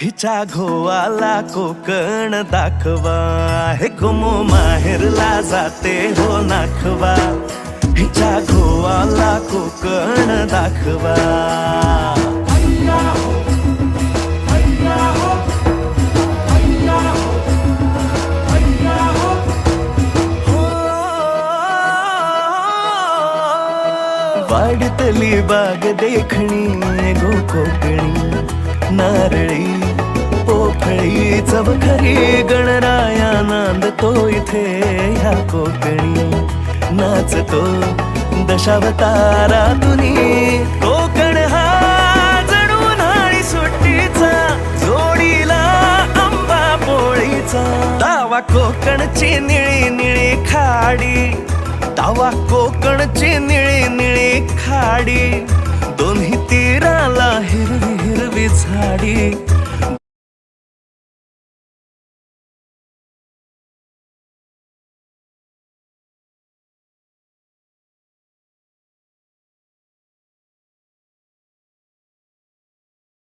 हिच्या घोवाला कोकण दाखवा, हे घुमो माहेरला जाते हो नाखवा. हिच्या घोवाला कोकण दाखवा. वाडतली बाग देखणी गो कोकणी, नारळी पोफळी चवखरी गणराया नांदतो इथे ह्या कोकणी. नाचतो दशावतारातुनी कोकण हा जणू उन्हाळी सुट्टीचा, जोडीला आंबा पोळीचा. दावा कोकणची निळी निळी खाडी, दावा कोकणची निळी निळी खाडी. दोन्ही तीराला हिरवी हिरवी झाडी.